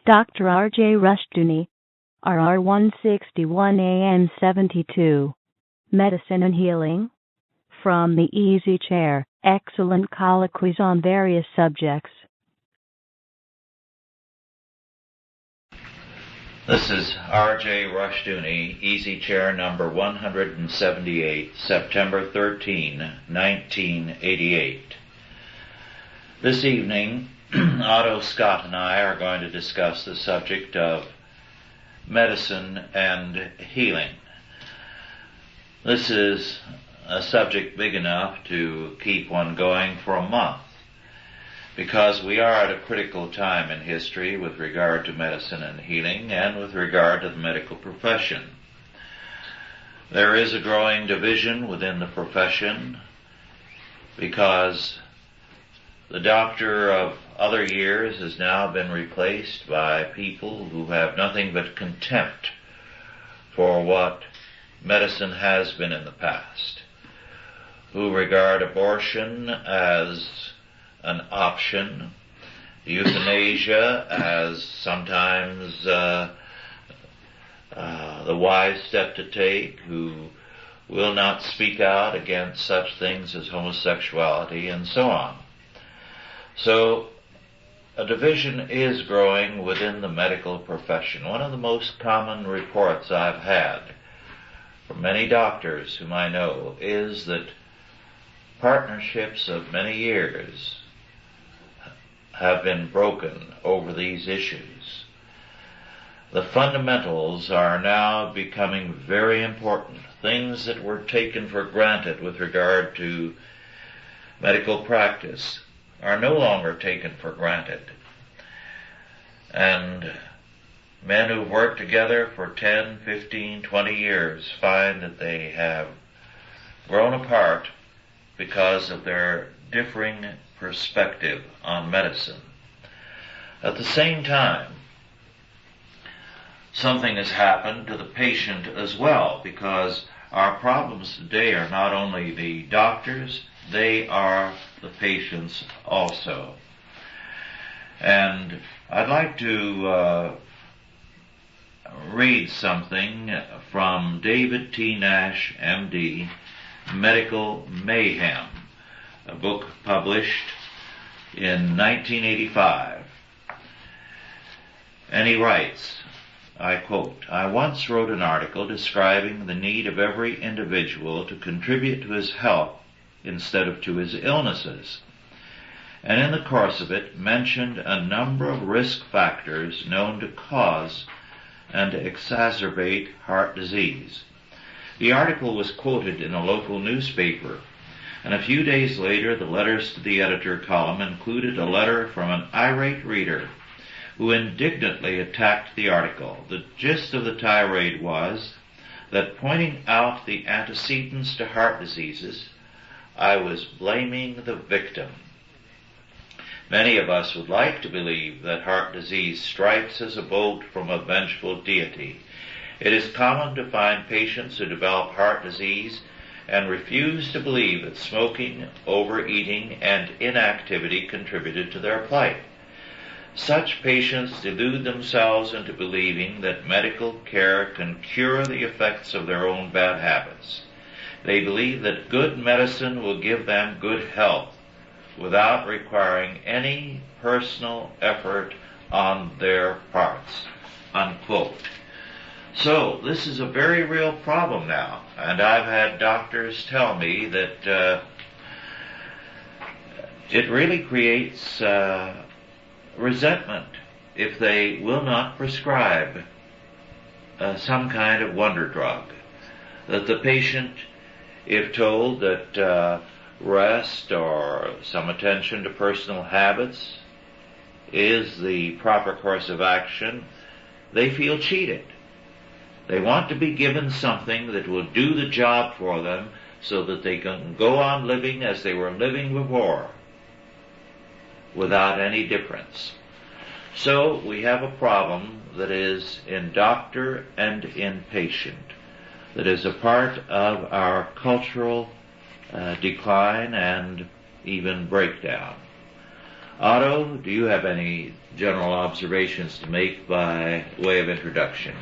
Dr. R.J. Rushduni, RR 161 AM 72. Medicine and Healing. From the Easy Chair, excellent colloquies on various subjects. This is R.J. Rushduni, Easy Chair number 178, September 13, 1988. This evening, Otto Scott and I are going to discuss the subject of medicine and healing. This is a subject big enough to keep one going for a month, because we are at a critical time in history with regard to medicine and healing and with regard to the medical profession. There is a growing division within the profession because the doctor of other years has now been replaced by people who have nothing but contempt for what medicine has been in the past, who regard abortion as an option, euthanasia as sometimes the wise step to take, who will not speak out against such things as homosexuality and so on. So a division is growing within the medical profession. One of the most common reports I've had from many doctors whom I know is that partnerships of many years have been broken over these issues. The fundamentals are now becoming very important. Things that were taken for granted with regard to medical practice are no longer taken for granted. And men who've worked together for 10, 15, 20 years find that they have grown apart because of their differing perspective on medicine. At the same time, something has happened to the patient as well, because our problems today are not only the doctors, they are the patients also. And I'd like to read something from David T. Nash, M.D., Medical Mayhem, a book published in 1985. And he writes, I quote, "I once wrote an article describing the need of every individual to contribute to his health instead of to his illnesses, and in the course of it mentioned a number of risk factors known to cause and exacerbate heart disease. The article was quoted in a local newspaper, and a few days later the letters to the editor column included a letter from an irate reader who indignantly attacked the article. The gist of the tirade was that, pointing out the antecedents to heart diseases, I was blaming the victim. Many of us would like to believe that heart disease strikes as a bolt from a vengeful deity. It is common to find patients who develop heart disease and refuse to believe that smoking, overeating, and inactivity contributed to their plight. Such patients delude themselves into believing that medical care can cure the effects of their own bad habits. They believe that good medicine will give them good health without requiring any personal effort on their parts." Unquote. So this is a very real problem now, and I've had doctors tell me that it really creates resentment if they will not prescribe some kind of wonder drug, that the patient, if told that rest or some attention to personal habits is the proper course of action, they feel cheated. They want to be given something that will do the job for them so that they can go on living as they were living before without any difference. So we have a problem that is in doctor and in patient, that is a part of our cultural decline and even breakdown. Otto, do you have any general observations to make by way of introduction?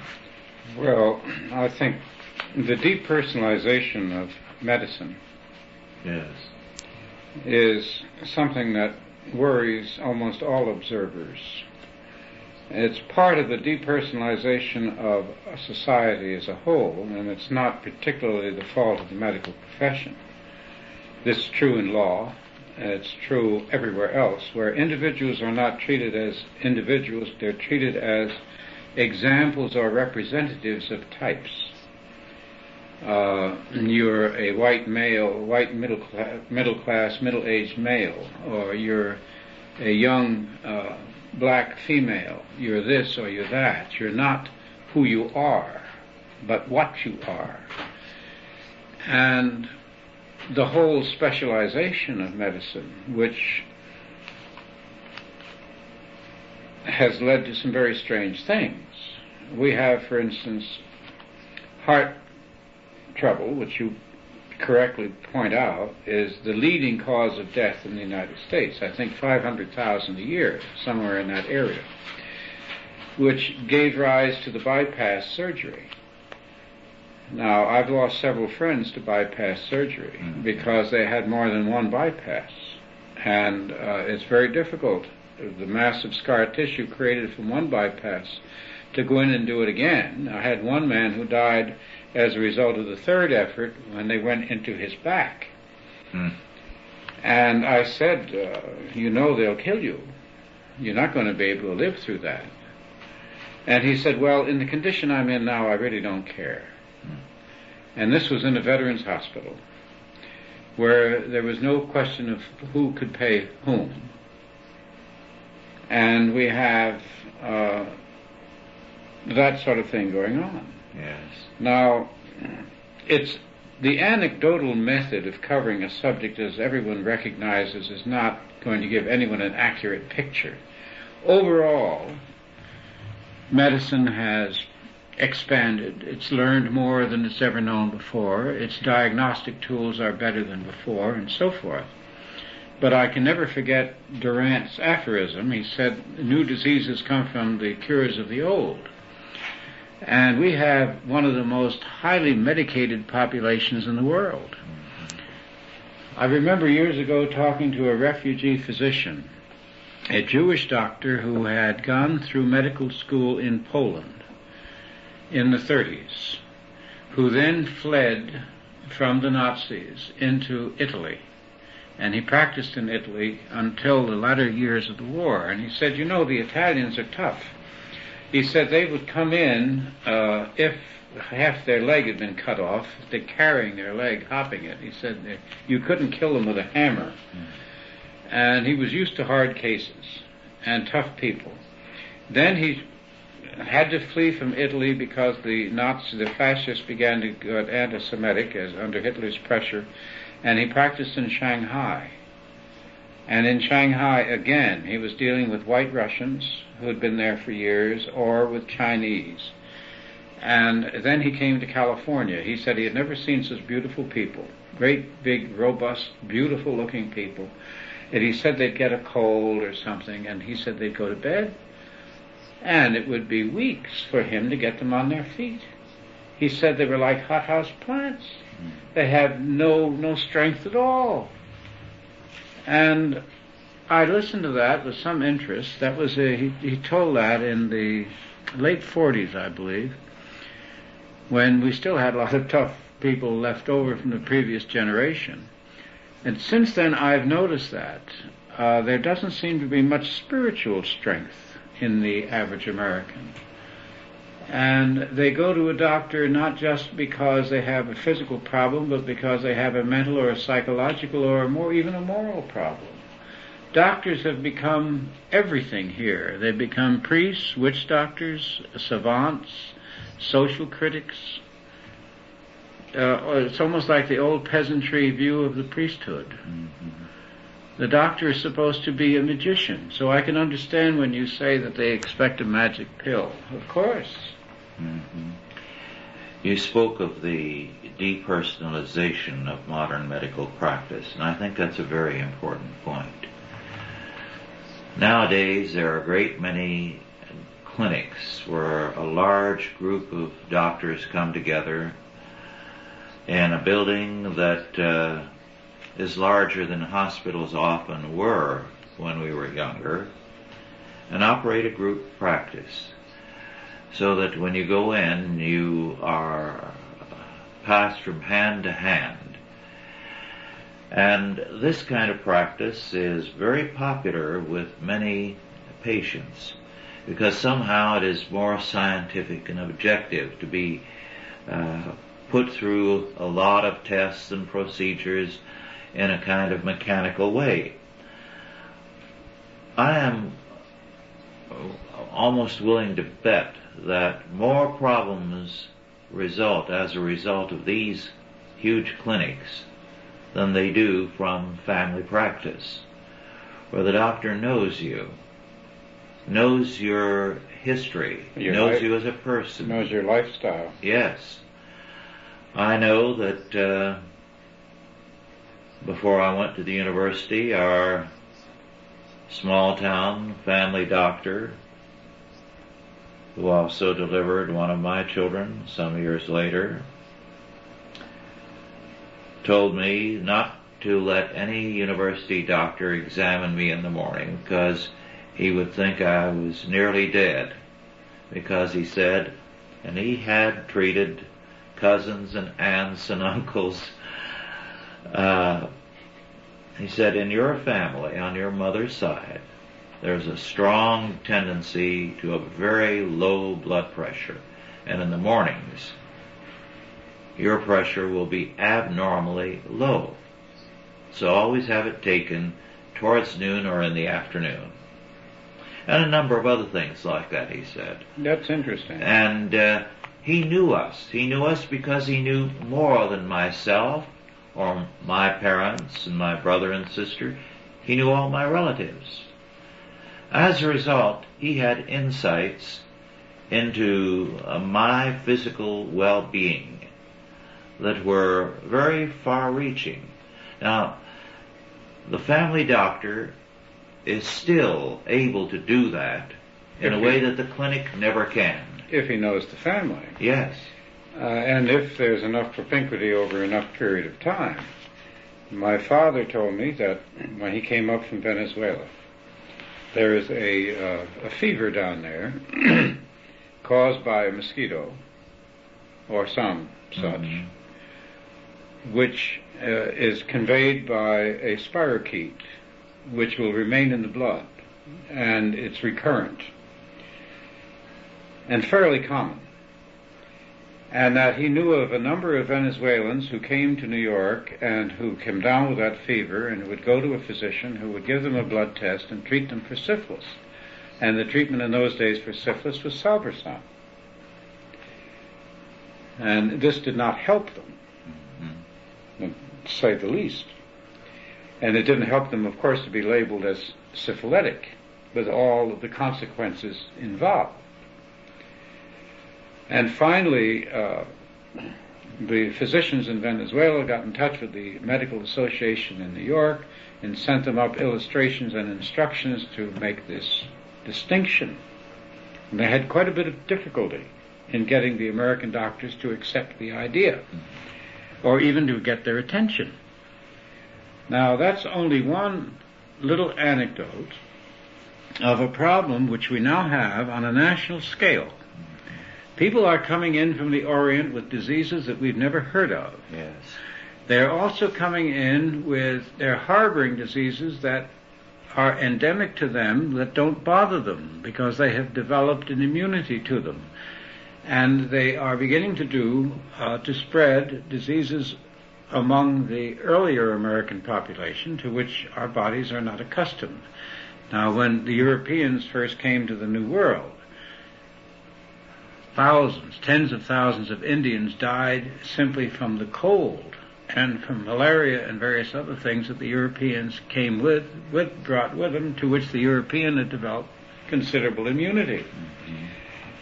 Well, I think the depersonalization of medicine Yes. is something that worries almost all observers. It's part of the depersonalization of a society as a whole, and it's not particularly the fault of the medical profession. This is true in law, and it's true everywhere else, where individuals are not treated as individuals, they're treated as examples or representatives of types. You're a white male, white middle-class, middle-aged male, or you're a young black female. You're this or you're that. You're not who you are, but what you are. And the whole specialization of medicine, which has led to some very strange things. We have, for instance, heart trouble, which you correctly point out, is the leading cause of death in the United States. I think 500,000 a year, somewhere in that area, which gave rise to the bypass surgery. Now, I've lost several friends to bypass surgery because they had more than one bypass, and it's very difficult, the massive scar tissue created from one bypass, to go in and do it again. I had one man who died as a result of the third effort when they went into his back. And I said, you know they'll kill you. You're not going to be able to live through that. And he said, well, in the condition I'm in now, I really don't care. And this was in a veterans hospital, where there was no question of who could pay whom. And we have that sort of thing going on. Yes. Now, it's the anecdotal method of covering a subject, as everyone recognizes, is not going to give anyone an accurate picture. Overall, medicine has expanded. It's learned more than it's ever known before. Its diagnostic tools are better than before, and so forth. But I can never forget Durant's aphorism. He said, new diseases come from the cures of the old. And we have one of the most highly medicated populations in the world. I remember years ago talking to a refugee physician, a Jewish doctor who had gone through medical school in Poland in the 30s, who then fled from the Nazis into Italy. And he practiced in Italy until the latter years of the war. And he said, you know, the Italians are tough. He said they would come in, if half their leg had been cut off, they're carrying their leg, hopping it. He said you couldn't kill them with a hammer. And he was used to hard cases and tough people. Then he had to flee from Italy because the fascists began to go anti-Semitic as under Hitler's pressure, and he practiced in Shanghai. And in Shanghai, again, he was dealing with white Russians who had been there for years, or with Chinese. And then he came to California. He said he had never seen such beautiful people, great, big, robust, beautiful-looking people. And he said they'd get a cold or something, and he said they'd go to bed, and it would be weeks for him to get them on their feet. He said they were like hothouse plants. They had no strength at all. And I listened to that with some interest. That was he told that in the late 40s, I believe, when we still had a lot of tough people left over from the previous generation. And since then, I've noticed that there doesn't seem to be much spiritual strength in the average American. And they go to a doctor not just because they have a physical problem, but because they have a mental or a psychological or even a moral problem. Doctors have become everything here. They've become priests, witch doctors, savants, social critics. It's almost like the old peasantry view of the priesthood. The doctor is supposed to be a magician, so I can understand when you say that they expect a magic pill. Of course. You spoke of the depersonalization of modern medical practice, and I think that's a very important point. Nowadays, there are a great many clinics where a large group of doctors come together in a building that is larger than hospitals often were when we were younger, and operate a group practice, so that when you go in, you are passed from hand to hand. And this kind of practice is very popular with many patients, because somehow it is more scientific and objective to be put through a lot of tests and procedures in a kind of mechanical way. I am almost willing to bet that more problems result as a result of these huge clinics than they do from family practice, where the doctor knows you, knows your history, knows you as a person, knows your lifestyle. Yes. I know that before I went to the university, our small town family doctor, who also delivered one of my children some years later, told me not to let any university doctor examine me in the morning, because he would think I was nearly dead, because he said, and he had treated cousins and aunts and uncles, he said, in your family, on your mother's side, there's a strong tendency to a very low blood pressure, and in the mornings your pressure will be abnormally low. So always have it taken towards noon or in the afternoon. And a number of other things like that, he said. That's interesting. And he knew us. He knew us because he knew more than myself or my parents and my brother and sister. He knew all my relatives. As a result, he had insights into my physical well-being that were very far-reaching. Now, the family doctor is still able to do that in a way that the clinic never can. If he knows the family. Yes. And if there's enough propinquity over enough period of time. My father told me that when he came up from Venezuela, there is a fever down there caused by a mosquito or some such, which is conveyed by a spirochete, which will remain in the blood, and it's recurrent and fairly common. And that he knew of a number of Venezuelans who came to New York and who came down with that fever, and who would go to a physician who would give them a blood test and treat them for syphilis. And the treatment in those days for syphilis was salvarsan. And this did not help them, to say the least. And it didn't help them, of course, to be labeled as syphilitic, with all of the consequences involved. And finally, the physicians in Venezuela got in touch with the Medical Association in New York and sent them up illustrations and instructions to make this distinction. And they had quite a bit of difficulty in getting the American doctors to accept the idea, or even to get their attention. Now, that's only one little anecdote of a problem which we now have on a national scale. People are coming in from the Orient with diseases that we've never heard of. Yes. They're also coming in with, they're harboring diseases that are endemic to them, that don't bother them, because they have developed an immunity to them. And they are beginning to spread diseases among the earlier American population, to which our bodies are not accustomed. Now, when the Europeans first came to the New World, thousands, tens of thousands of Indians died simply from the cold and from malaria and various other things that the Europeans came brought with them, to which the European had developed considerable immunity.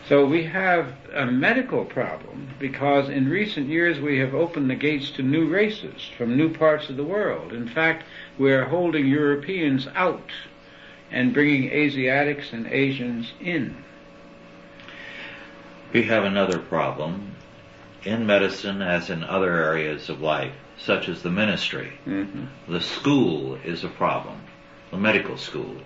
So we have a medical problem because in recent years we have opened the gates to new races from new parts of the world. In fact, we are holding Europeans out and bringing Asiatics and Asians in. We have another problem in medicine as in other areas of life, such as the ministry. The school is a problem, the medical school.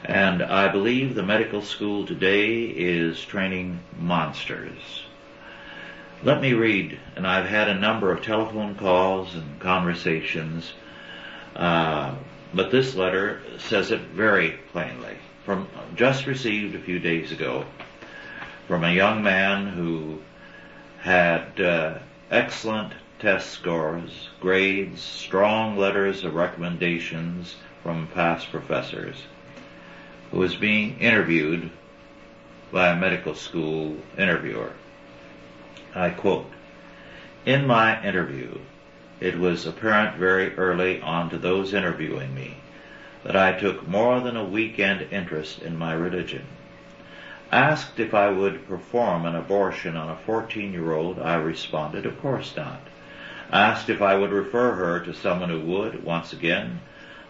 And I believe the medical school today is training monsters. Let me read, and I've had a number of telephone calls and conversations, but this letter says it very plainly, from just received a few days ago, from a young man who had excellent test scores, grades, strong letters of recommendations from past professors, who was being interviewed by a medical school interviewer. I quote, "In my interview, it was apparent very early on to those interviewing me that I took more than a weekend interest in my religion. Asked if I would perform an abortion on a 14-year-old, I responded, of course not. Asked if I would refer her to someone who would, once again,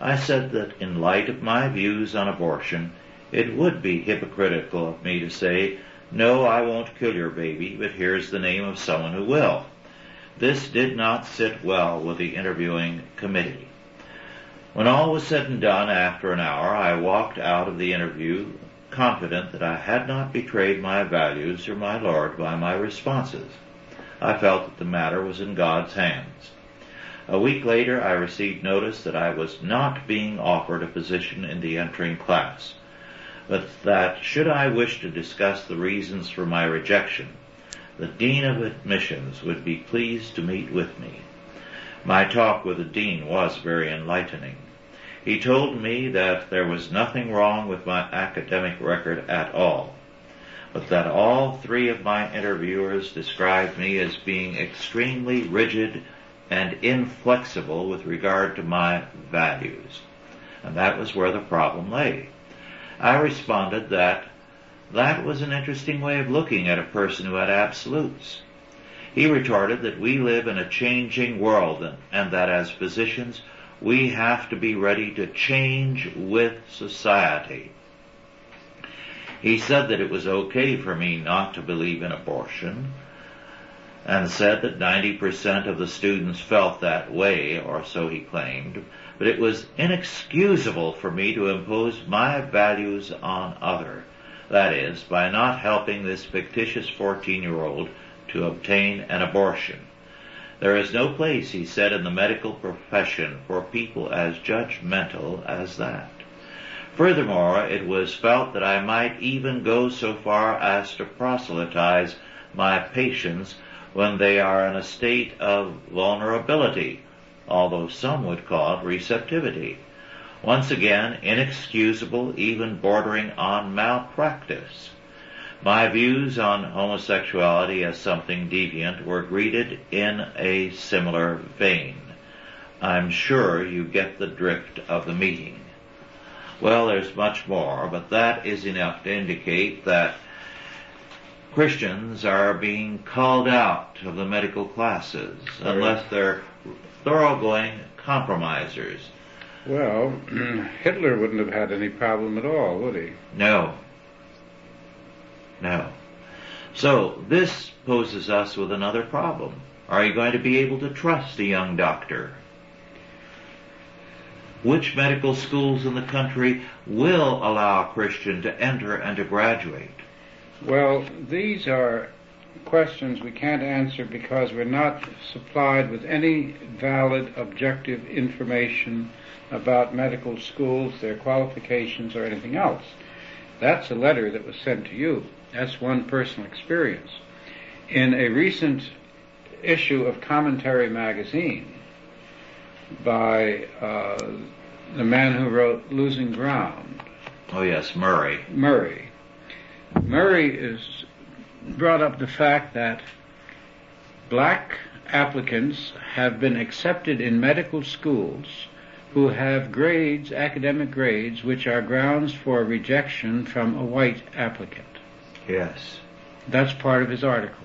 I said that in light of my views on abortion, it would be hypocritical of me to say, no, I won't kill your baby, but here's the name of someone who will. This did not sit well with the interviewing committee. When all was said and done, after an hour, I walked out of the interview confident that I had not betrayed my values or my Lord by my responses. I felt that the matter was in God's hands. A week later, I received notice that I was not being offered a position in the entering class, but that should I wish to discuss the reasons for my rejection, the Dean of Admissions would be pleased to meet with me. My talk with the Dean was very enlightening. He told me that there was nothing wrong with my academic record at all, but that all three of my interviewers described me as being extremely rigid and inflexible with regard to my values. And that was where the problem lay. I responded that was an interesting way of looking at a person who had absolutes. He retorted that we live in a changing world and that as physicians we have to be ready to change with society. He said that it was okay for me not to believe in abortion, and said that 90% of the students felt that way, or so he claimed, but it was inexcusable for me to impose my values on others, that is, by not helping this fictitious 14-year-old to obtain an abortion. There is no place, he said, in the medical profession for people as judgmental as that. Furthermore, it was felt that I might even go so far as to proselytize my patients when they are in a state of vulnerability, although some would call it receptivity. Once again, inexcusable, even bordering on malpractice. My views on homosexuality as something deviant were greeted in a similar vein. I'm sure you get the drift of the meeting. Well, there's much more, but that is enough to indicate that Christians are being called out of the medical classes unless they're thoroughgoing compromisers. Well, Hitler wouldn't have had any problem at all, would he? No. So this poses us with another problem. Are you going to be able to trust a young doctor? Which medical schools in the country will allow a Christian to enter and to graduate? Well, these are questions we can't answer because we're not supplied with any valid, objective information about medical schools, their qualifications, or anything else. That's a letter that was sent to you. That's one personal experience. In a recent issue of Commentary magazine by the man who wrote Losing Ground. Oh yes, Murray. Murray is brought up the fact that black applicants have been accepted in medical schools who have grades, academic grades, which are grounds for rejection from a white applicant. Yes. That's part of his article.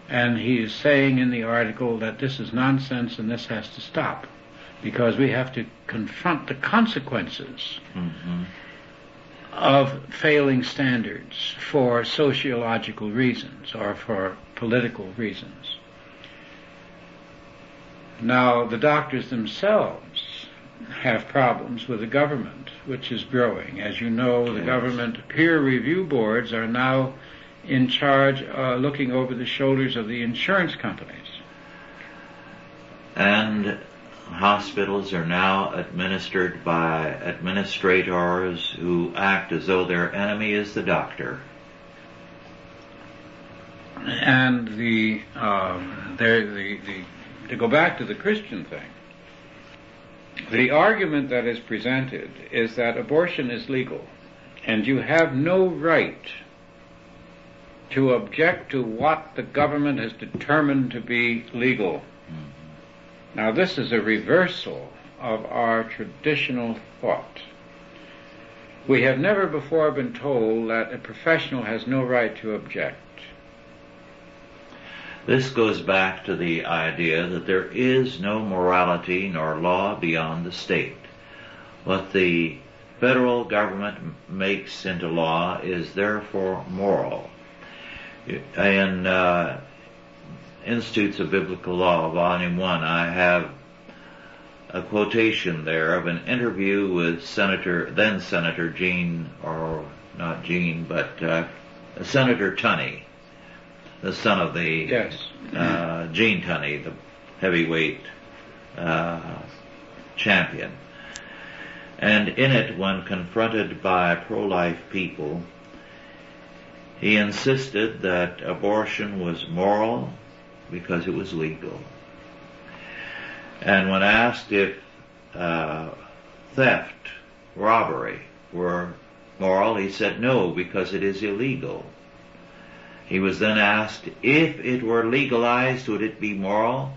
And he is saying in the article that this is nonsense and this has to stop. because we have to confront the consequences of failing standards for sociological reasons or for political reasons. Now, the doctors themselves have problems with the government, which is growing. As you know, the government peer review boards are now in charge, looking over the shoulders of the insurance companies. And hospitals are now administered by administrators who act as though their enemy is the doctor. And to go back to the Christian thing, the argument that is presented is that abortion is legal, and you have no right to object to what the government has determined to be legal. Now, this is a reversal of our traditional thought. We have never before been told that a professional has no right to object. This goes back to the idea that there is no morality nor law beyond the state. What the federal government makes into law is therefore moral. In Institutes of Biblical Law, Volume 1, I have a quotation there of an interview with then Senator Senator Tunney, the son of the Gene Tunney, the heavyweight champion. And in it, when confronted by pro-life people, he insisted that abortion was moral because it was legal. And when asked if theft, robbery were moral, he said no, because it is illegal. He was then asked if it were legalized, would it be moral?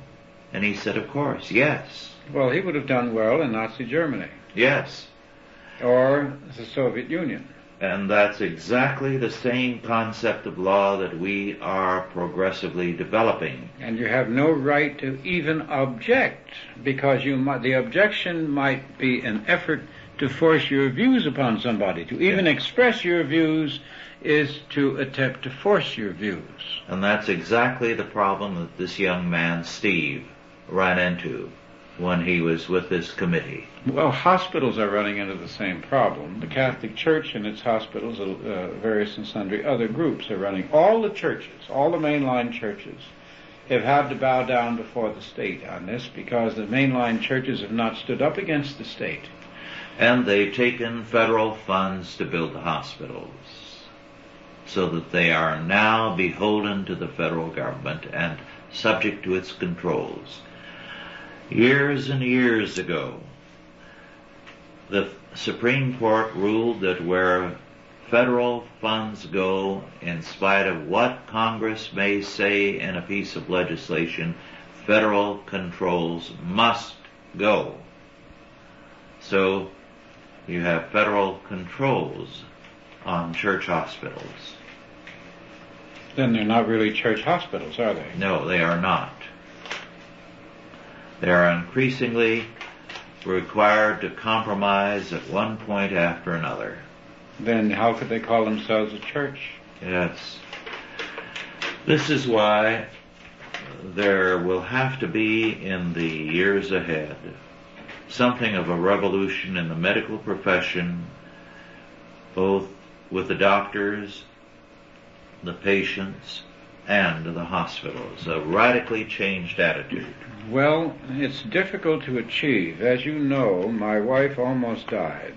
And he said, of course, yes. Well, he would have done well in Nazi Germany. Yes. Or the Soviet Union. And that's exactly the same concept of law that we are progressively developing. And you have no right to even object, because the objection might be an effort to force your views upon somebody. To even express your views is to attempt to force your views. And that's exactly the problem that this young man, Steve, ran into when he was with this committee. Well, hospitals are running into the same problem. The Catholic Church and its hospitals, various and sundry other groups are running. All the churches, all the mainline churches, have had to bow down before the state on this because the mainline churches have not stood up against the state. And they've taken federal funds to build the hospitals, so that they are now beholden to the federal government and subject to its controls. Years and years ago, the Supreme Court ruled that where federal funds go, in spite of what Congress may say in a piece of legislation, federal controls must go. So you have federal controls on church hospitals. Then they're not really church hospitals, are they? No, they are not. They are increasingly required to compromise at one point after another. Then how could they call themselves a church? Yes. This is why there will have to be, in the years ahead, something of a revolution in the medical profession, both with the doctors, the patients, and the hospitals. A radically changed attitude. Well, it's difficult to achieve. As you know, my wife almost died.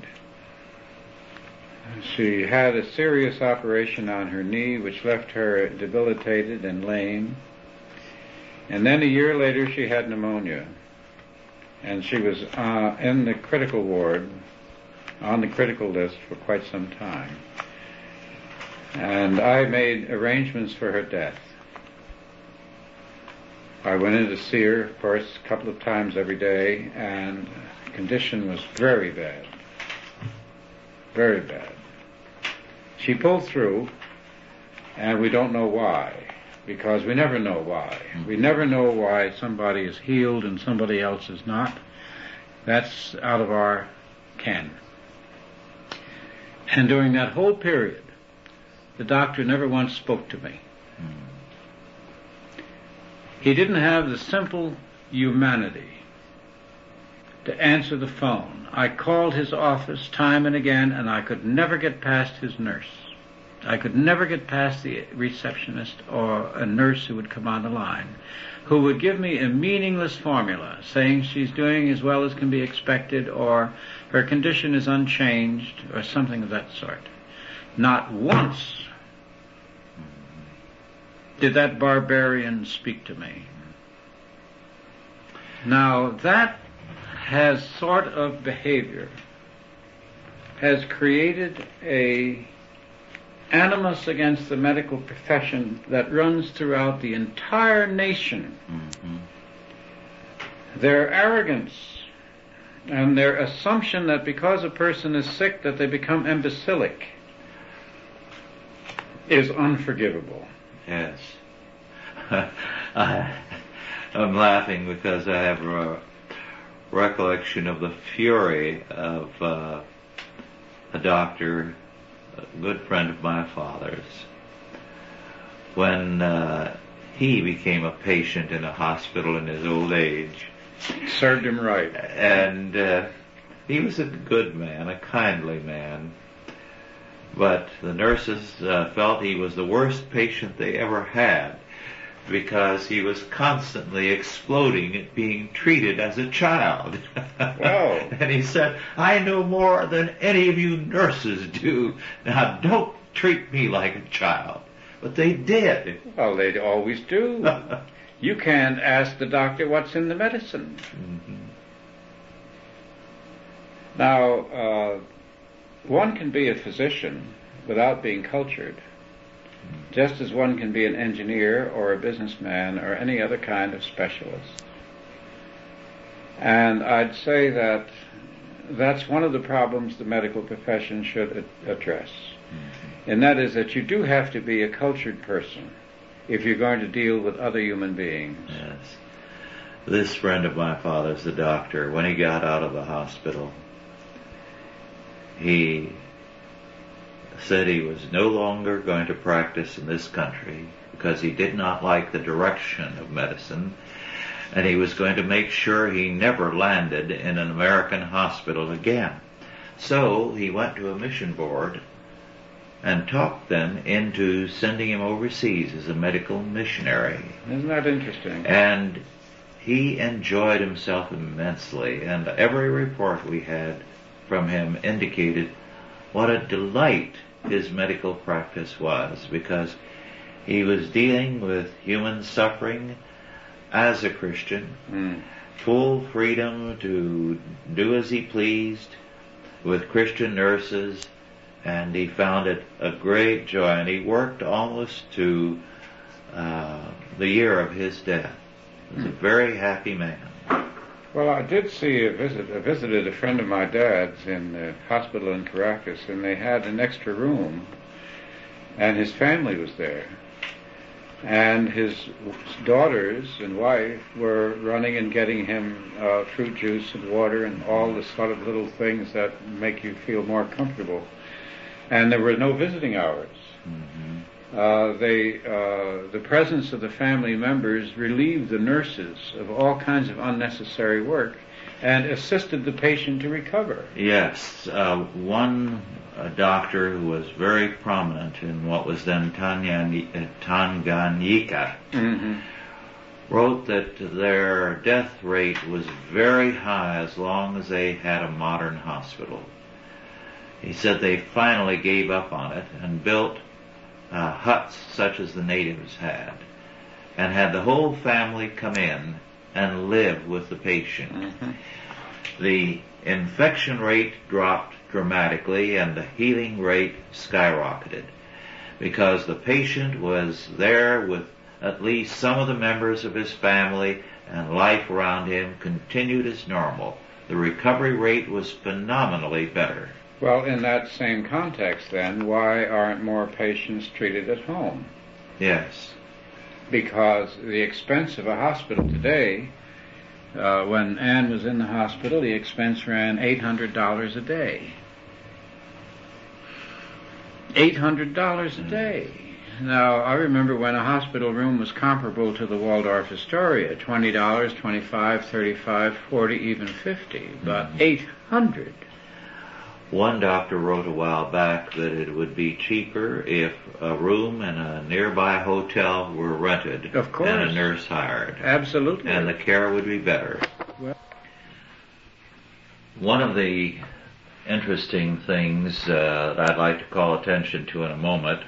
She had a serious operation on her knee, which left her debilitated and lame. And then a year later, she had pneumonia. And she was in the critical ward, on the critical list for quite some time. And I made arrangements for her death. I went in to see her, of course, a couple of times every day, and the condition was very bad. Very bad. She pulled through, and we don't know why, because we never know why. We never know why somebody is healed and somebody else is not. That's out of our ken. And during that whole period, the doctor never once spoke to me. He didn't have the simple humanity to answer the phone. I called his office time and again, and I could never get past his nurse. I could never get past the receptionist or a nurse who would come on the line, who would give me a meaningless formula saying she's doing as well as can be expected, or her condition is unchanged, or something of that sort. Not once did that barbarian speak to me. Now that has sort of behavior has created a animus against the medical profession that runs throughout the entire nation. Their arrogance and their assumption that because a person is sick that they become imbecilic is unforgivable. Yes. I'm laughing because I have a recollection of the fury of a doctor, a good friend of my father's, when he became a patient in a hospital in his old age. Served him right. And he was a good man, a kindly man, but the nurses felt he was the worst patient they ever had, because he was constantly exploding at being treated as a child. Wow. And he said, I know more than any of you nurses do. Now, don't treat me like a child. But they did. Well, they always do. You can't ask the doctor what's in the medicine. Now, one can be a physician without being cultured, just as one can be an engineer or a businessman or any other kind of specialist. And I'd say that that's one of the problems the medical profession should address. And that is that you do have to be a cultured person if you're going to deal with other human beings. Yes. This friend of my father's, the doctor, when he got out of the hospital, he said he was no longer going to practice in this country because he did not like the direction of medicine, and he was going to make sure he never landed in an American hospital again. So he went to a mission board and talked them into sending him overseas as a medical missionary. Isn't that interesting? And he enjoyed himself immensely, and every report we had from him indicated what a delight his medical practice was, because he was dealing with human suffering as a Christian, full freedom to do as he pleased with Christian nurses, and he found it a great joy, and he worked almost to the year of his death. He was a very happy man. Well, I did see I visited a friend of my dad's in the hospital in Caracas, and they had an extra room, and his family was there. And his daughters and wife were running and getting him fruit juice and water and all the sort of little things that make you feel more comfortable. And there were no visiting hours. The presence of the family members relieved the nurses of all kinds of unnecessary work and assisted the patient to recover. Yes, one doctor who was very prominent in what was then Tanganyika wrote that their death rate was very high as long as they had a modern hospital. He said they finally gave up on it and built huts such as the natives had, and had the whole family come in and live with the patient. The infection rate dropped dramatically, and the healing rate skyrocketed, because the patient was there with at least some of the members of his family, and life around him continued as normal. The recovery rate was phenomenally better. Well, in that same context, then, why aren't more patients treated at home? Yes. Because the expense of a hospital today When Ann was in the hospital, the expense ran $800 a day. $800 a day. Now, I remember when a hospital room was comparable to the Waldorf Astoria, $20, $25, $35, $40, even $50, but $800. One doctor wrote a while back that it would be cheaper if a room in a nearby hotel were rented Of course. and a nurse hired. Absolutely. And the care would be better. Well, one of the interesting things that I'd like to call attention to in a moment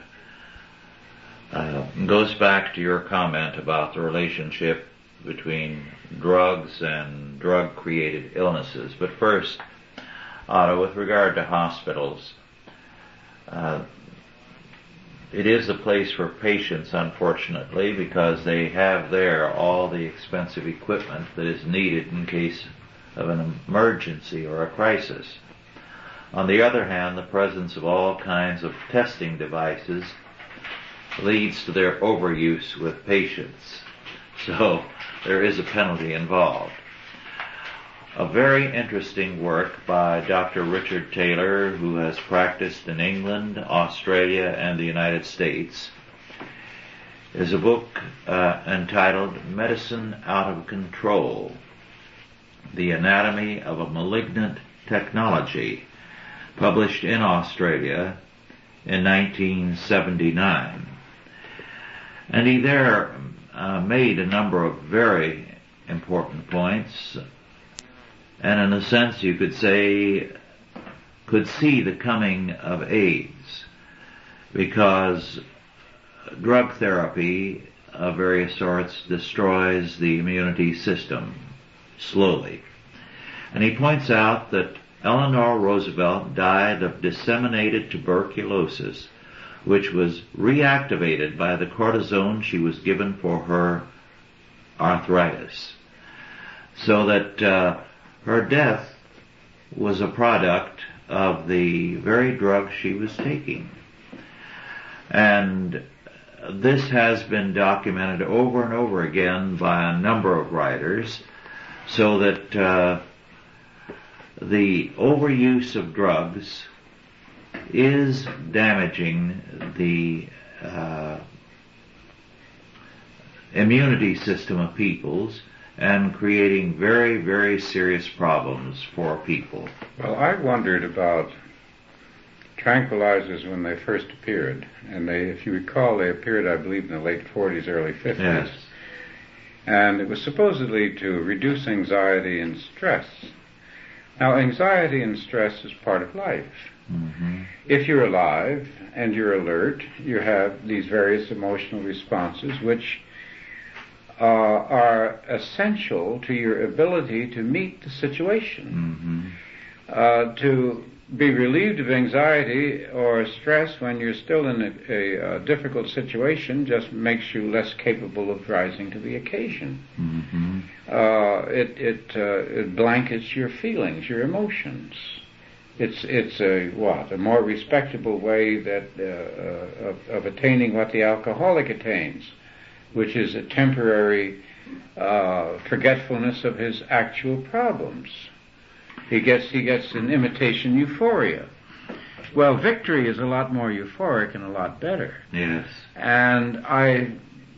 goes back to your comment about the relationship between drugs and drug-created illnesses. But first, Otto, with regard to hospitals, it is a place for patients, unfortunately, because they have there all the expensive equipment that is needed in case of an emergency or a crisis. On the other hand, the presence of all kinds of testing devices leads to their overuse with patients. So there is a penalty involved. A very interesting work by Dr. Richard Taylor, who has practiced in England, Australia, and the United States, is a book entitled Medicine Out of Control: The Anatomy of a Malignant Technology, published in Australia in 1979. And he there made a number of very important points, and in a sense you could say could see the coming of AIDS, because drug therapy of various sorts destroys the immunity system slowly. And he points out that Eleanor Roosevelt died of disseminated tuberculosis, which was reactivated by the cortisone she was given for her arthritis. So that her death was a product of the very drug she was taking. And this has been documented over and over again by a number of writers, so that the overuse of drugs is damaging the immunity system of peoples and creating very, very serious problems for people. Well, I wondered about tranquilizers when they first appeared. And they, if you recall, they appeared, I believe, in the late 40s, early 50s. Yes. And it was supposedly to reduce anxiety and stress. Now, anxiety and stress is part of life. Mm-hmm. If you're alive and you're alert, you have these various emotional responses which are essential to your ability to meet the situation. Mm-hmm. To be relieved of anxiety or stress when you're still in a difficult situation just makes you less capable of rising to the occasion. Mm-hmm. It blankets your feelings, your emotions. It's a more respectable way that of attaining what the alcoholic attains, which is a temporary forgetfulness of his actual problems. He gets an imitation euphoria. Well, victory is a lot more euphoric and a lot better. Yes. And I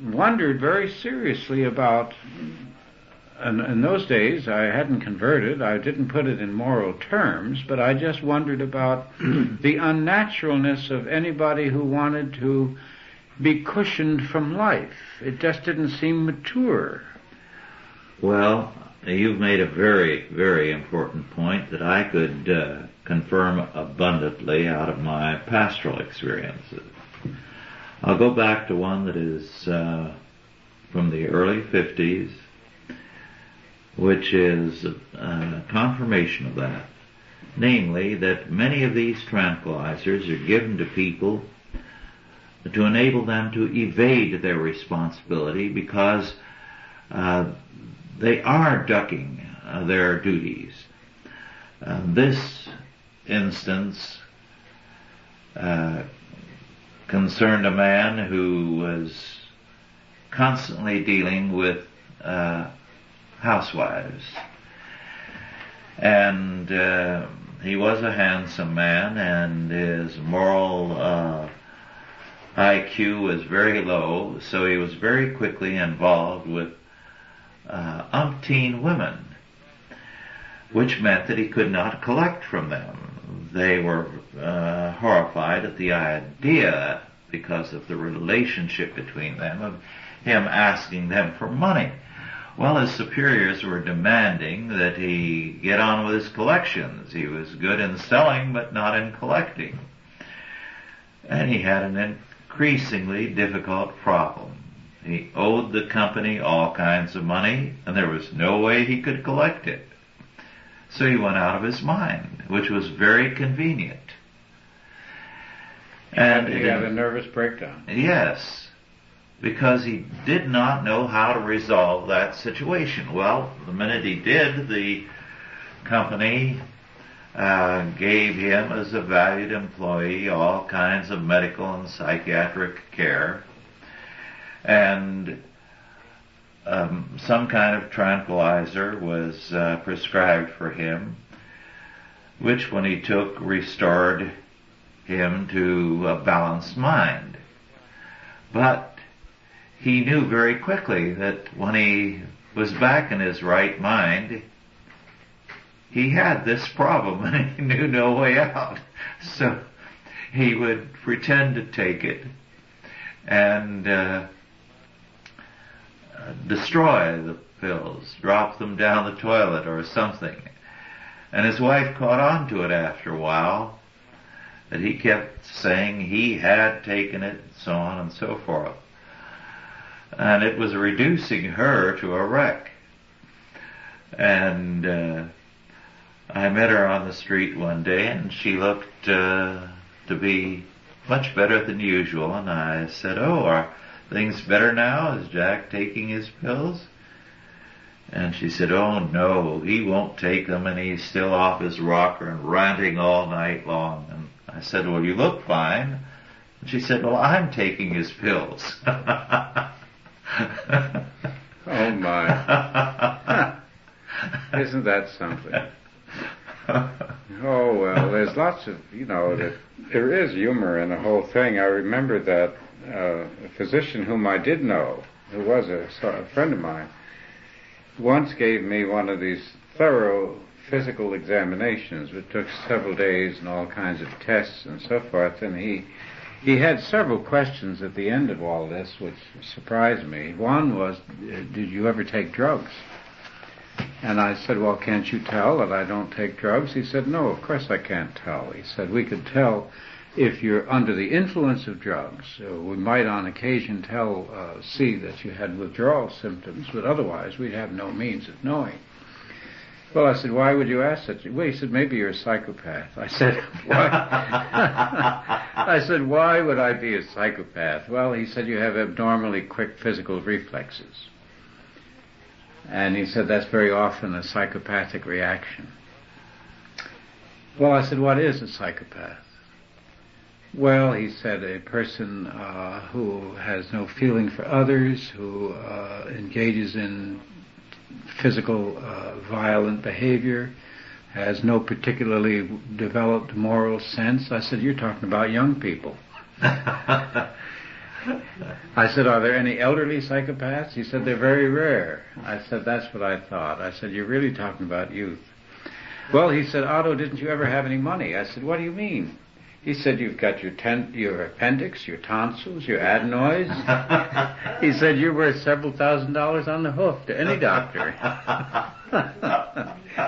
wondered very seriously about, and in those days I hadn't converted, I didn't put it in moral terms, but I just wondered about the unnaturalness of anybody who wanted to be cushioned from life. It just didn't seem mature. Well, you've made a very, very important point that I could confirm abundantly out of my pastoral experiences. I'll go back to one that is from the early 50s, which is a confirmation of that. Namely, that many of these tranquilizers are given to people to enable them to evade their responsibility because they are ducking their duties. This instance concerned a man who was constantly dealing with housewives. And he was a handsome man, and his moral IQ was very low, so he was very quickly involved with umpteen women, which meant that he could not collect from them. They were horrified at the idea, because of the relationship between them, of him asking them for money. Well, his superiors were demanding that he get on with his collections. He was good in selling, but not in collecting. And he had an increasingly difficult problem. He owed the company all kinds of money, and there was no way he could collect it. So he went out of his mind, which was very convenient. And he had a nervous breakdown. Yes, because he did not know how to resolve that situation. Well, the minute he did, the company gave him, as a valued employee, all kinds of medical and psychiatric care, and some kind of tranquilizer was prescribed for him, which, when he took, restored him to a balanced mind. But he knew very quickly that when he was back in his right mind, he had this problem and he knew no way out. So he would pretend to take it and destroy the pills, drop them down the toilet or something. And his wife caught on to it after a while, that he kept saying he had taken it, so on and so forth. And it was reducing her to a wreck. And I met her on the street one day, and she looked to be much better than usual. And I said, "Oh, are things better now? Is Jack taking his pills?" And she said, "Oh, no, he won't take them, and he's still off his rocker and ranting all night long." And I said, "Well, you look fine." And she said, "Well, I'm taking his pills." Oh, my. Isn't that something? Oh, well, there's lots of, there is humor in the whole thing. I remember that a physician whom I did know, who was a friend of mine, once gave me one of these thorough physical examinations, which took several days and all kinds of tests and so forth, and he had several questions at the end of all this which surprised me. One was, "Did you ever take drugs?" And I said, "Well, can't you tell that I don't take drugs?" He said, "No, of course I can't tell." He said, "We could tell if you're under the influence of drugs. We might on occasion see that you had withdrawal symptoms, but otherwise we'd have no means of knowing." Well, I said, "Why would you ask such a..." Well, he said, "Maybe you're a psychopath." I said, "Why?" I said, "Why would I be a psychopath?" Well, he said, "You have abnormally quick physical reflexes." And he said, "That's very often a psychopathic reaction." Well, I said, "What is a psychopath?" Well, he said, "A person who has no feeling for others, who engages in physical violent behavior, has no particularly developed moral sense." I said, "You're talking about young people." I said, "Are there any elderly psychopaths?" He said, "They're very rare." I said, "That's what I thought." I said, "You're really talking about youth." Well, he said, "Otto, didn't you ever have any money?" I said, "What do you mean?" He said, "You've got your appendix, your tonsils, your adenoids." He said, "You're worth several $1,000s on the hoof to any doctor."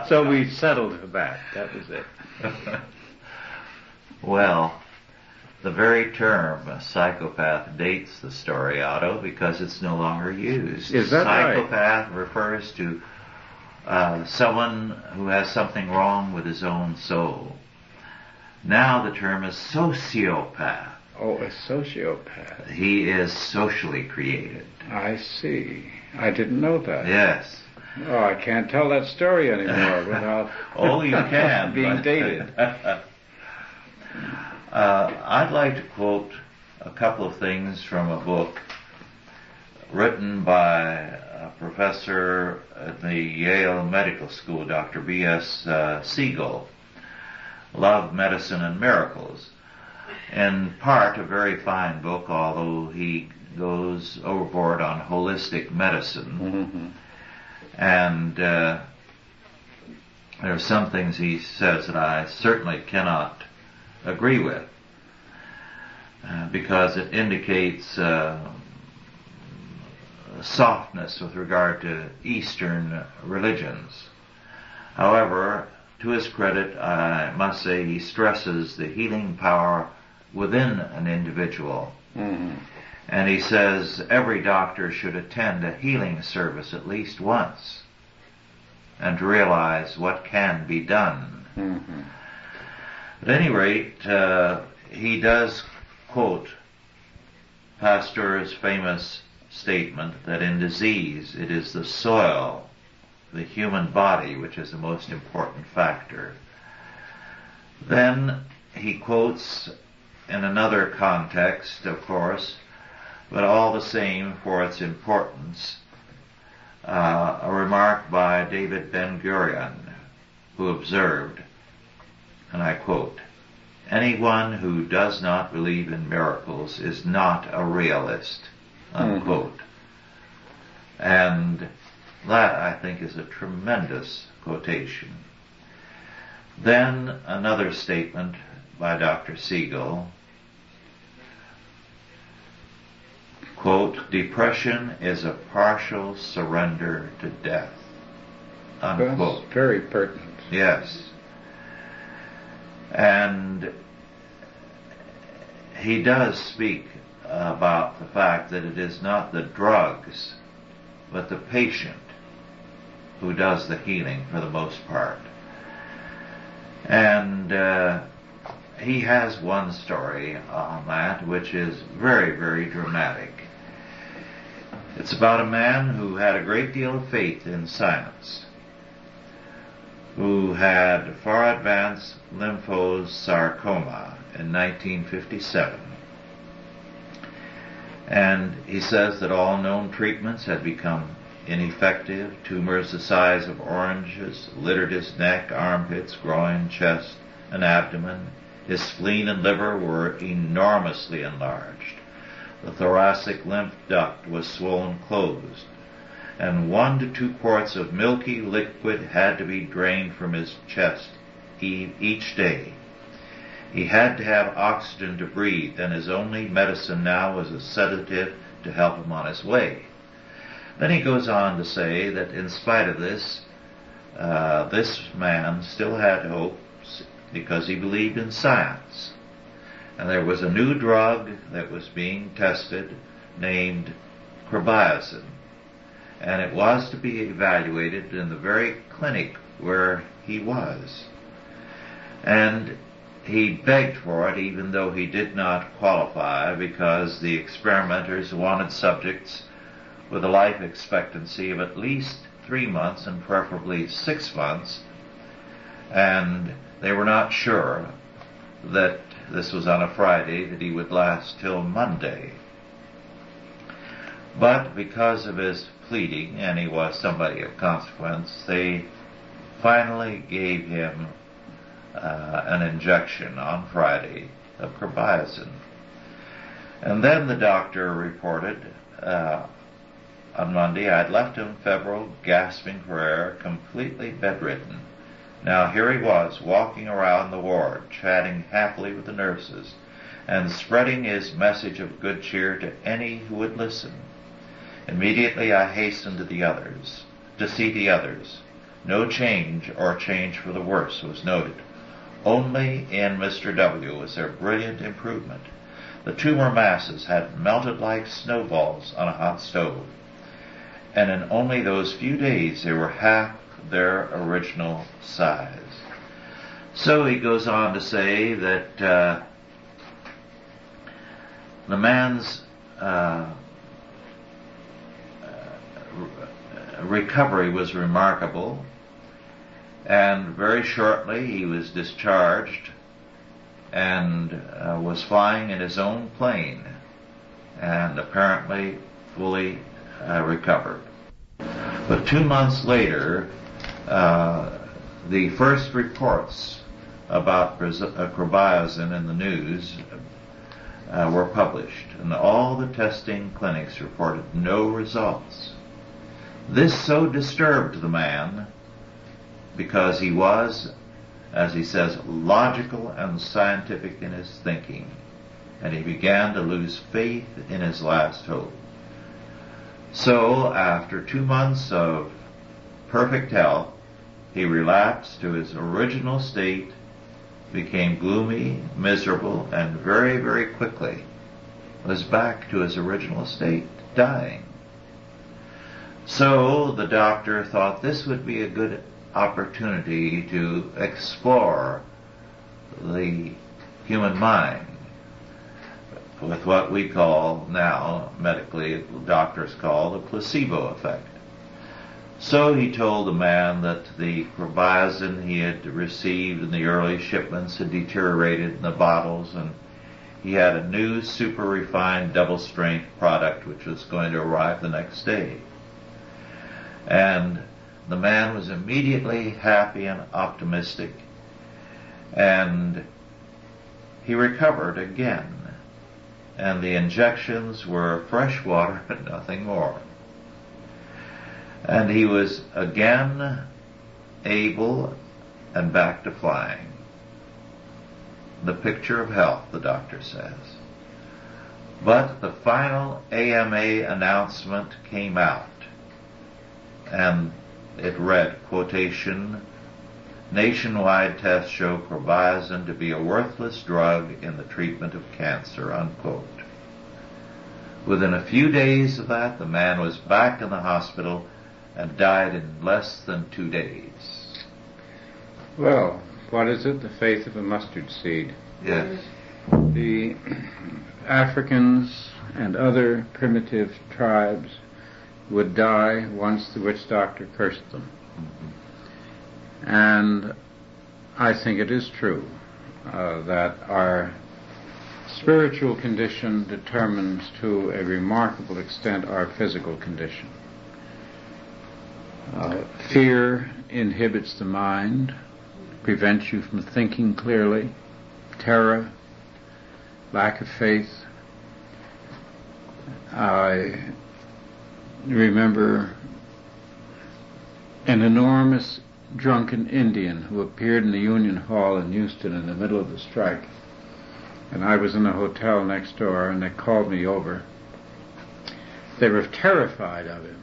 So we settled for that. That was it. Well, the very term psychopath dates the story, Otto, because it's no longer used. Is that Psychopath right? refers to someone who has something wrong with his own soul. Now the term is sociopath. Oh, a sociopath. He is socially created. I see. I didn't know that. Yes. Oh, I can't tell that story anymore without Oh, you can. being dated. I'd like to quote a couple of things from a book written by a professor at the Yale Medical School, Dr. B.S. Siegel, Love, Medicine, and Miracles. In part, a very fine book, although he goes overboard on holistic medicine. Mm-hmm. And there are some things he says that I certainly cannot agree with, because it indicates softness with regard to Eastern religions. However, to his credit, I must say he stresses the healing power within an individual. Mm-hmm. And he says every doctor should attend a healing service at least once and to realize what can be done. Mm-hmm. At any rate, he does quote Pasteur's famous statement that in disease it is the soil, the human body, which is the most important factor. Then he quotes, in another context, of course, but all the same for its importance, a remark by David Ben-Gurion, who observed, and I quote, "Anyone who does not believe in miracles is not a realist," unquote. Mm-hmm. And that, I think, is a tremendous quotation. Then another statement by Dr. Siegel, quote, "Depression is a partial surrender to death," unquote. That's very pertinent. Yes. And he does speak about the fact that it is not the drugs, but the patient who does the healing for the most part. And he has one story on that which is very, very dramatic. It's about a man who had a great deal of faith in science, who had far advanced lymphosarcoma in 1957. And he says that all known treatments had become ineffective. Tumors the size of oranges littered his neck, armpits, groin, chest, and abdomen. His spleen and liver were enormously enlarged. The thoracic lymph duct was swollen closed, and 1 to 2 quarts of milky liquid had to be drained from his chest each day. He had to have oxygen to breathe, and his only medicine now was a sedative to help him on his way. Then he goes on to say that in spite of this, this man still had hopes because he believed in science. And there was a new drug that was being tested named carbazin. And it was to be evaluated in the very clinic where he was. And he begged for it even though he did not qualify, because the experimenters wanted subjects with a life expectancy of at least 3 months and preferably 6 months. And they were not sure that this was on a Friday, that he would last till Monday. But because of his pleading, and he was somebody of consequence, they finally gave him an injection on Friday of carbazin. And then the doctor reported on Monday, "I'd left him febrile, gasping for air, completely bedridden. Now here he was, walking around the ward, chatting happily with the nurses, and spreading his message of good cheer to any who would listen. Immediately I hastened to see the others. No change, or change for the worse, was noted. Only in Mr. W. was there brilliant improvement. The tumor masses had melted like snowballs on a hot stove, and in only those few days they were half their original size." So he goes on to say that the man's recovery was remarkable, and very shortly he was discharged and was flying in his own plane and apparently fully recovered. But 2 months later, the first reports about chrobiazin in the news were published, and all the testing clinics reported no results. This so disturbed the man because he was, as he says, logical and scientific in his thinking, and he began to lose faith in his last hope. So, after 2 months of perfect health, he relapsed to his original state, became gloomy, miserable, and very, very quickly was back to his original state, dying. So the doctor thought this would be a good opportunity to explore the human mind with what we call now, medically, doctors call the placebo effect. So he told the man that the chrobiazin he had received in the early shipments had deteriorated in the bottles, and he had a new super refined double strength product which was going to arrive the next day. And the man was immediately happy and optimistic, and he recovered again. And the injections were fresh water and nothing more. And he was again able and back to flying. The picture of health, the doctor says. But the final AMA announcement came out, and it read, quotation, "Nationwide tests show chrobiazin to be a worthless drug in the treatment of cancer," unquote. Within a few days of that, the man was back in the hospital and died in less than 2 days. Well, what is it? The faith of a mustard seed. Yes. The Africans and other primitive tribes would die once the witch doctor cursed them. Mm-hmm. And I think it is true that our spiritual condition determines to a remarkable extent our physical condition. Fear inhibits the mind, prevents you from thinking clearly. Terror, lack of faith. I remember an enormous drunken Indian who appeared in the Union Hall in Houston in the middle of the strike. And I was in a hotel next door, and they called me over. They were terrified of him.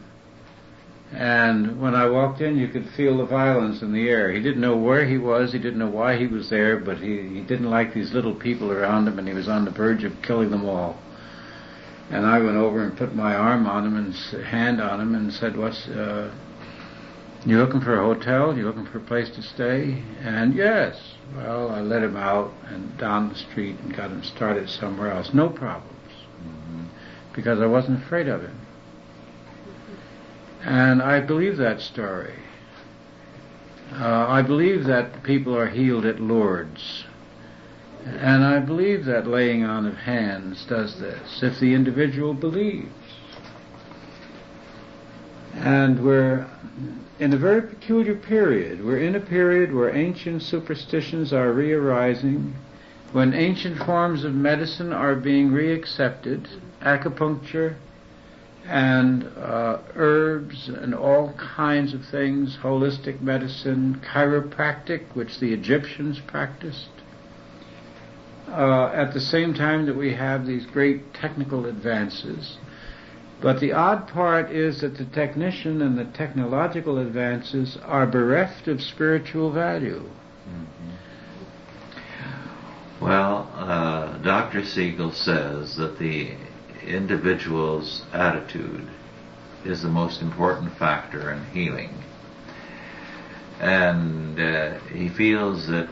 And when I walked in, you could feel the violence in the air. He didn't know where he was, he didn't know why he was there, but he didn't like these little people around him, and he was on the verge of killing them all. And I went over and put my arm on him and hand on him and said, you looking for a hotel? You looking for a place to stay? And yes. Well, I let him out and down the street and got him started somewhere else. No problems. Mm-hmm. Because I wasn't afraid of him. And I believe that story. I believe that people are healed at Lourdes. And I believe that laying on of hands does this, if the individual believes. And we're in a very peculiar period. We're in a period where ancient superstitions are re-arising, when ancient forms of medicine are being reaccepted, acupuncture and herbs and all kinds of things, holistic medicine, chiropractic, which the Egyptians practiced. At the same time that we have these great technical advances. But the odd part is that the technician and the technological advances are bereft of spiritual value. Mm-hmm. Well, Dr. Siegel says that the individual's attitude is the most important factor in healing. And he feels that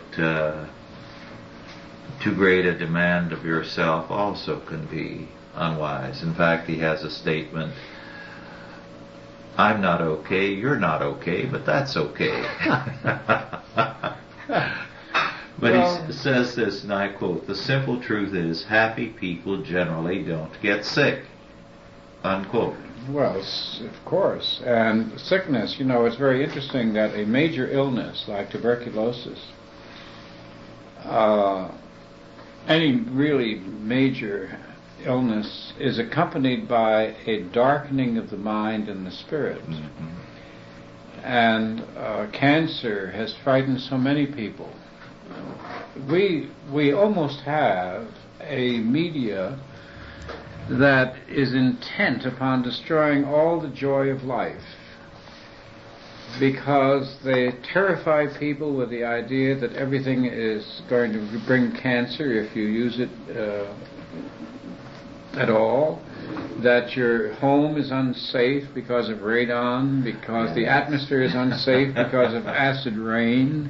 too great a demand of yourself also can be unwise. In fact, he has a statement, "I'm not okay, you're not okay, but that's okay." But he says this, and I quote, "The simple truth is, happy people generally don't get sick." unquote. Well, of course. And sickness, it's very interesting that a major illness like tuberculosis, any really major illness is accompanied by a darkening of the mind and the spirit. Mm-hmm. And cancer has frightened so many people. We almost have a media that is intent upon destroying all the joy of life, because they terrify people with the idea that everything is going to bring cancer if you use it at all, that your home is unsafe because of radon, because the atmosphere is unsafe because of acid rain,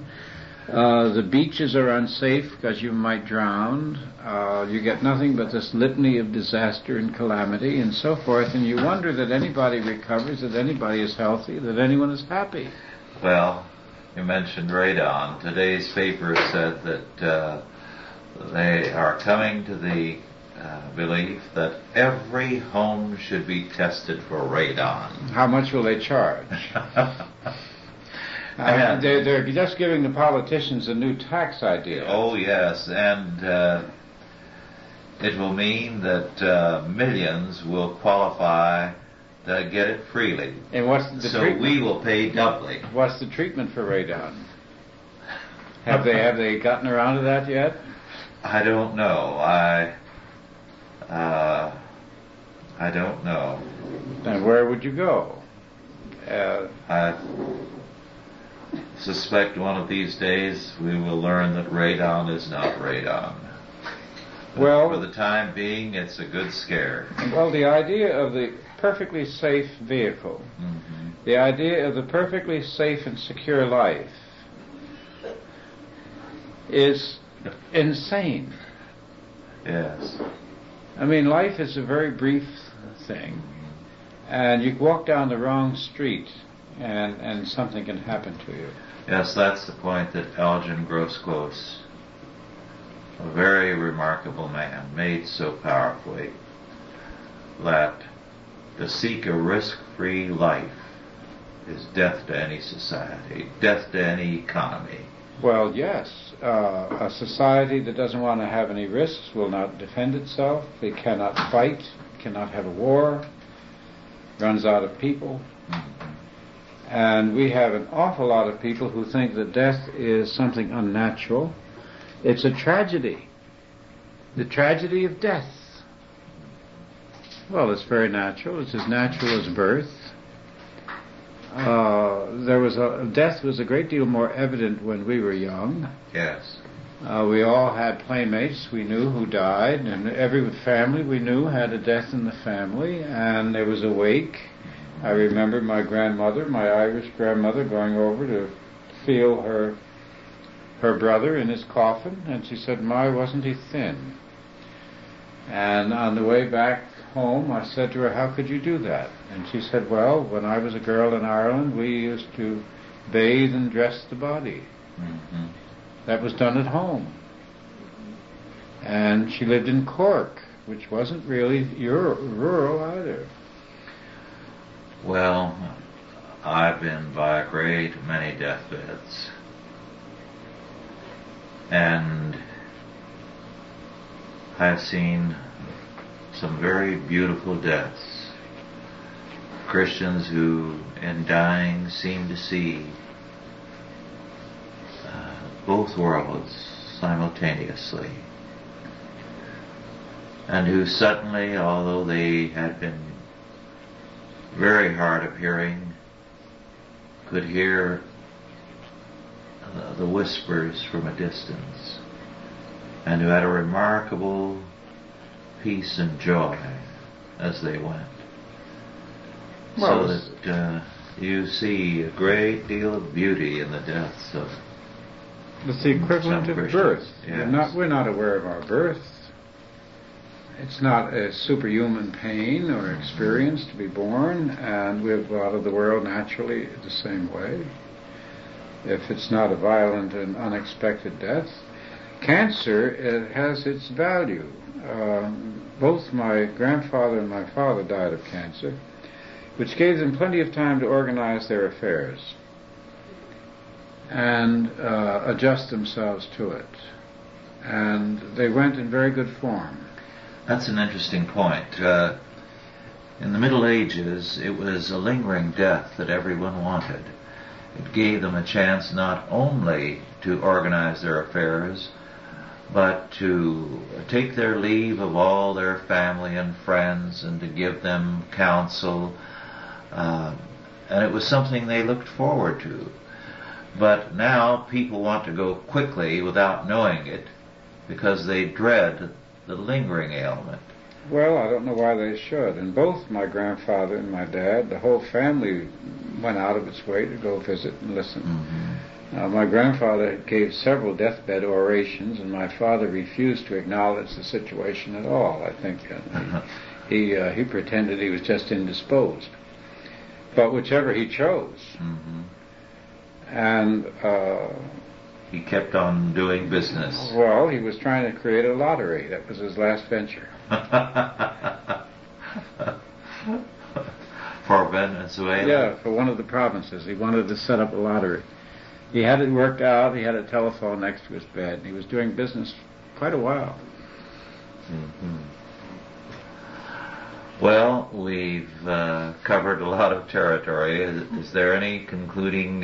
the beaches are unsafe because you might drown, you get nothing but this litany of disaster and calamity and so forth, and you wonder that anybody recovers, that anybody is healthy, that anyone is happy. Well, you mentioned radon. Today's paper said that they are coming to the belief that every home should be tested for radon. How much will they charge? They're just giving the politicians a new tax idea. Oh, yes, and it will mean that millions will qualify to get it freely. And what's the treatment? We will pay doubly. What's the treatment for radon? Have they gotten around to that yet? I don't know. I don't know. Then where would you go? I suspect one of these days we will learn that radon is not radon. Well, for the time being, it's a good scare. Well, the idea of the perfectly safe vehicle, mm-hmm. the idea of the perfectly safe and secure life is insane. Yes. I mean, life is a very brief thing, and you walk down the wrong street and something can happen to you. Yes, that's the point that Elgin Grosclose, a very remarkable man, made so powerfully, that to seek a risk-free life is death to any society, death to any economy. Well, yes. A society that doesn't want to have any risks will not defend itself. It cannot fight, cannot have a war, runs out of people. Mm-hmm. And we have an awful lot of people who think that death is something unnatural. It's a tragedy. The tragedy of death. Well, it's very natural. It's as natural as birth. Death was a great deal more evident when we were young. Yes. We all had playmates we knew who died, and every family we knew had a death in the family, and there was a wake. I remember my grandmother, my Irish grandmother, going over to feel her brother in his coffin, and she said, "My, wasn't he thin?" And on the way back home, I said to her, "How could you do that?" And she said, "Well, when I was a girl in Ireland, we used to bathe and dress the body." Mm-hmm. That was done at home. And she lived in Cork, which wasn't really rural either. Well, I've been by a great many deathbeds. And I've seen some very beautiful deaths. Christians who, in dying, seem to see both worlds simultaneously, and who suddenly, although they had been very hard of hearing, could hear the whispers from a distance, and who had a remarkable peace and joy as they went. Well, so that you see a great deal of beauty in the deaths of it's the equivalent of birth. Yes. We're not aware of our birth. It's not a superhuman pain or experience to be born, and we've go out of the world naturally the same way. If it's not a violent and unexpected death. cancer has its value. Both my grandfather and my father died of cancer, which gave them plenty of time to organize their affairs and adjust themselves to it. And they went in very good form. That's an interesting point. In the Middle Ages, it was a lingering death that everyone wanted. It gave them a chance not only to organize their affairs, but to take their leave of all their family and friends and to give them counsel. And it was something they looked forward to. But now people want to go quickly without knowing it because they dread the lingering ailment. Well, I don't know why they should. And both my grandfather and my dad, the whole family went out of its way to go visit and listen. Mm-hmm. My grandfather gave several deathbed orations, and my father refused to acknowledge the situation at all. I think he pretended he was just indisposed. But whichever he chose. Mm-hmm. And he kept on doing business. Well, he was trying to create a lottery. That was his last venture. For Venezuela? Yeah, for one of the provinces. He wanted to set up a lottery. He had it worked out. He had a telephone next to his bed. And he was doing business quite a while. Mm-hmm. Well, we've covered a lot of territory. Is there any concluding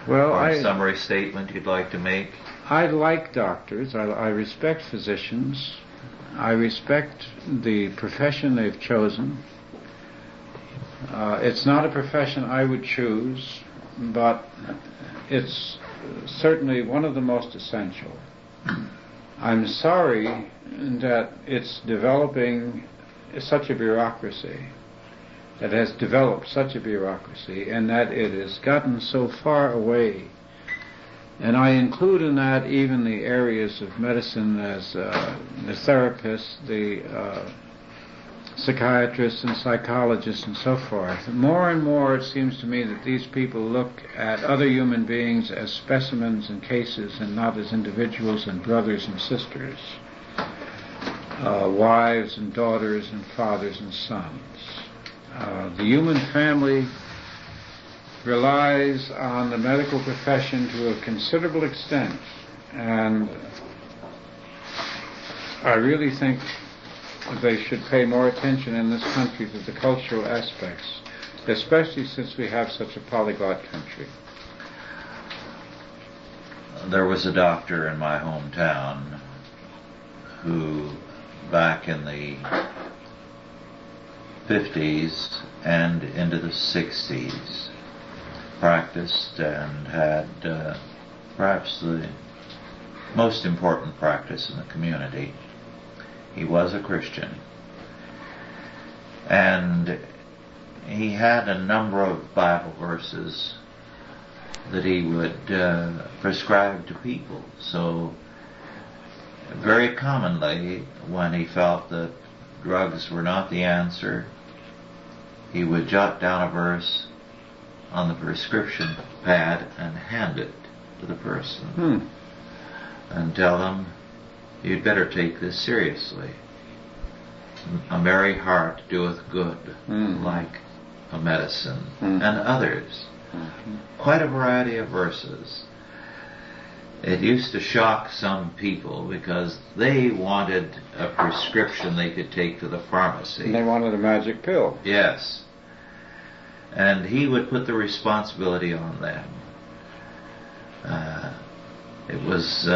summary statement you'd like to make? I like doctors. I respect physicians. I respect the profession they've chosen. It's not a profession I would choose, but it's certainly one of the most essential. I'm sorry that it's developing such a bureaucracy, that has developed such a bureaucracy, and that it has gotten so far away. And I include in that even the areas of medicine as the therapists, the psychiatrists and psychologists and so forth. More and more it seems to me that these people look at other human beings as specimens and cases and not as individuals and brothers and sisters, wives and daughters and fathers and sons. The human family relies on the medical profession to a considerable extent, and I really think they should pay more attention in this country to the cultural aspects, especially since we have such a polyglot country. There was a doctor in my hometown who, back in the 50s and into the 60s, practiced and had perhaps the most important practice in the community. He was a Christian, and he had a number of Bible verses that he would prescribe to people. So very commonly, when he felt that drugs were not the answer, he would jot down a verse on the prescription pad and hand it to the person and tell them, you'd better take this seriously. A merry heart doeth good, like a medicine, and others. Quite a variety of verses. It used to shock some people because they wanted a prescription they could take to the pharmacy. And they wanted a magic pill. Yes. And he would put the responsibility on them. It was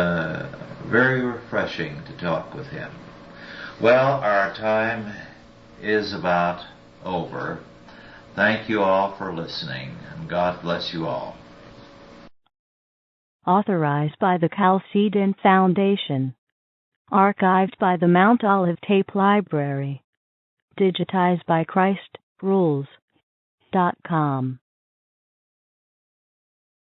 very refreshing to talk with him. Well, our time is about over. Thank you all for listening, and God bless you all. Authorized by the Chalcedon Foundation. Archived by the Mount Olive Tape Library. Digitized by ChristRules.com.